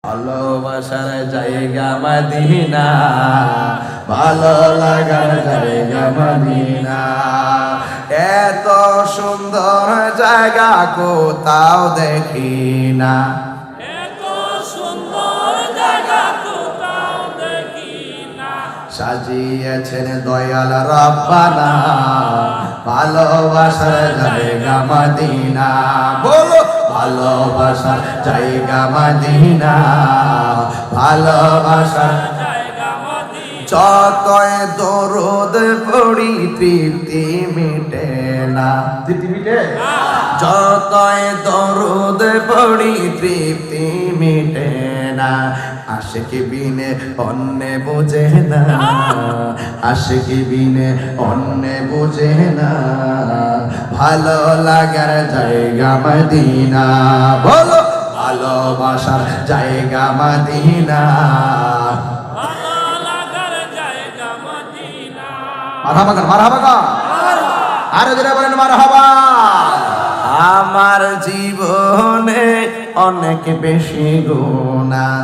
ভালোবাসার জায়গা মদিনা, ভালো লাগার জায়গা মদিনা। এত সুন্দর জায়গা কোথাও দেখি না, এত সুন্দর জায়গা কোথাও দেখি না। সাজিয়েছেন দয়াল রব্বানা, ভালোবাসার জায়গা মদিনা। বলো ভালোবাসার জায়গা মদিনা, ভালোবাসার জায়গা মদিনা। যতই দরুদ পড়ি তৃপ্তি মিটে না, তৃপ্তি মিটে। যতই দরুদ পড়ি তৃপ্তি মিটে না, আশিকি বিনে অন্যে বোঝে না, আশিকি বিনে অন্যে বোঝে না। ভালো লাগার জায়গা মদিনা, বলো ভালোবাসার জায়গা মদিনা। ভালো লাগার জায়গা মদিনা। মারহাবা কর, মারহাবা কর, আরো জোরে বলেন মারহাবা। আমার জীবনে অনেক বেশি গুনাহ,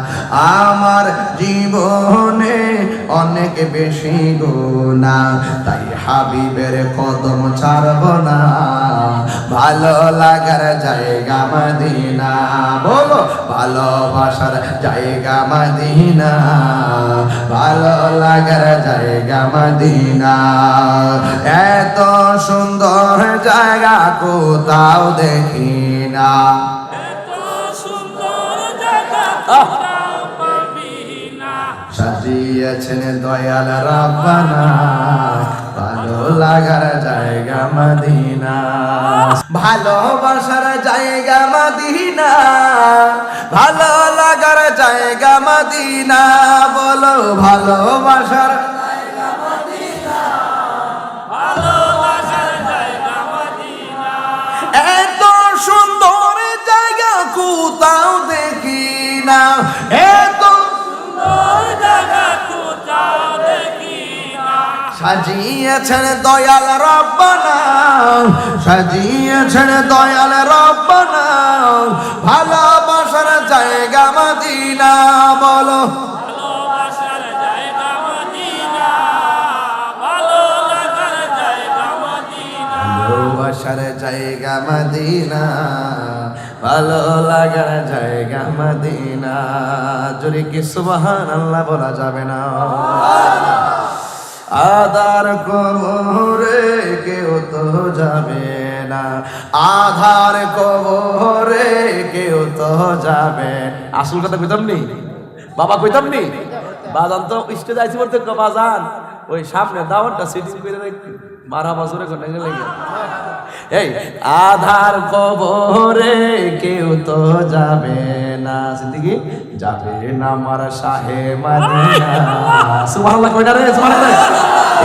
আমার জীবনে অনেক বেশি গুনাহ, তাই হাবিবের কদম ছাড়ব না, ভালো লাগার জায়গা মদিনা। বলো ভালোবাসার জায়গা মদিনা, ভালো লাগার জায়গা মদিনা। এত সুন্দর জায়গা কোথাও দেখি না, এত সুন্দর জায়গা কোথাও পাবি না। সাজিয়েছেন দয়াল রব্বানা, ভালো লাগার জায়গা মদিনা। ভালোবাসার জায়গা মদিনা, ভালো লাগার জায়গা মদিনা। বলো ভালোবাসার জায়গা মদিনা, ভালোবাসার জায়গা মদিনা। এত সুন্দর জায়গা কোথাও দেখি না, এত সুন্দর জায়গা কোথাও দেখি না। সাজিয়েছেন দয়াল রব্বানা, সাজিয়েছেন দয়াল রব্বানা, ভালোবাসার জায়গা মদিনা। বলো ভালোবাসার জায়গা মদিনা, ভালো লাগার জায়গা মদিনা। ভালোবাসার জায়গা মদিনা, ভালো লাগার জায়গা মদিনা। জোরে কি সুবহানাল্লাহ বলা যাবে না? আধার কবরে কেউ তো যাবে না, আধার কবরে কেউ তো যাবে। আসল কথা কইতাম নি বাবা, কইতাম নি বাজান তো স্টেজ আইছি বলতে বাজান ওই সামনে দাওয়াতটা সিটিং করে রাখি, মারহাবা জোরে করে গেলে এই আধার কবরে কেউ তো যাবে না, সিদ্দিকী যাবে না আমার শাহে মদিনা। সুবহানাল্লাহ কইটা রে, সুবহানাল্লাহ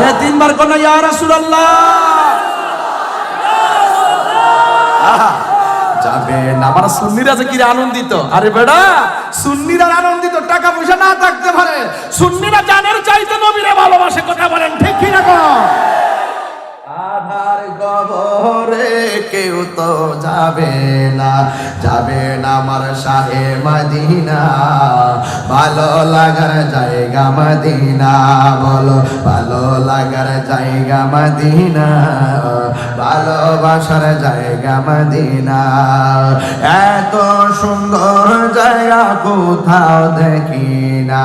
এ তিনবার কোন ইয়া রাসূলুল্লাহ। যাবে না আমার সুন্নিরা যে কি আনন্দিত। আরে বেটা সুন্নিরা আনন্দিত, টাকা পয়সা না থাকতে পারে, সুন্নিরা জানের চাইতে নবীরে ভালোবাসে। কথা বলেন ঠিক কি না? আধার কবরে কেউ তো যাবে না, যাবে না আমার শাহে মদিনা, ভালো লাগার জায়গা মদিনা। বলো ভালো লাগার জায়গা মদিনা, ভালোবাসার জায়গা মদিনা। এত সুন্দর জায়গা কোথাও দেখি না,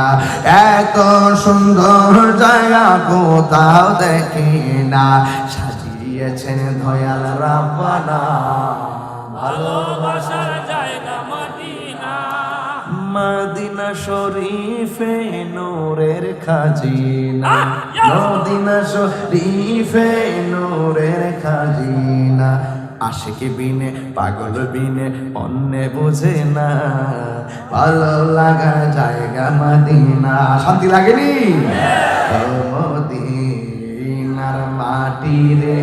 এত সুন্দর জায়গা কোথাও দেখি না। সাজিয়েছেন দয়াল রব্বানা, ভালোবাসার জায়গা মদিনা। মদিনা শরীফে নূরের খাজিনা, মদিনা শরীফে নূরের খাজিনা। আশিকি বিনে পাগল বিনে অন্যে বোঝে না, ভালো লাগার জায়গা মদিনা। শান্তি লাগেনি? মদিনার মাটি রে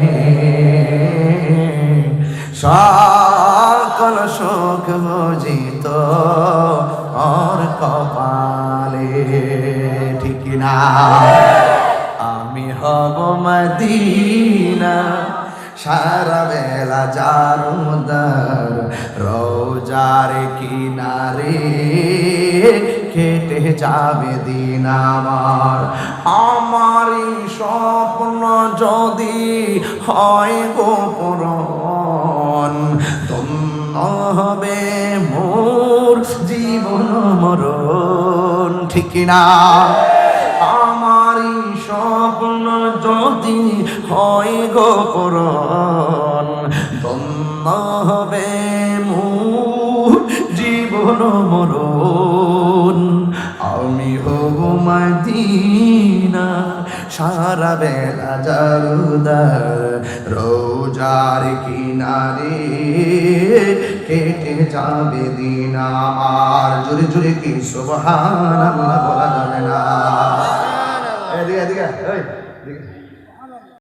সকল সুখ বুঝিত ওর কপালে, ঠিক না? আমি হব মদিনা সারা বেলা জারুদার রোজার কিনারে কেটে যাবে দিন আমারই স্বপ্ন যদি হয় গো পূরণ ধন্য হবে মোর জীবন মরণ ঠিক না আমারই স্বপ্ন যদি হয় গো পূরণ ধন্য হবে মোর জীবন মরণ আমি হব মদিনা সারা বেলা জারুদার রোজার কিনারে কেটে যাবে দিন আমার জোরে জোরে কি সুবহানাল্লাহ বলা যাবে না এদিকে এদিকে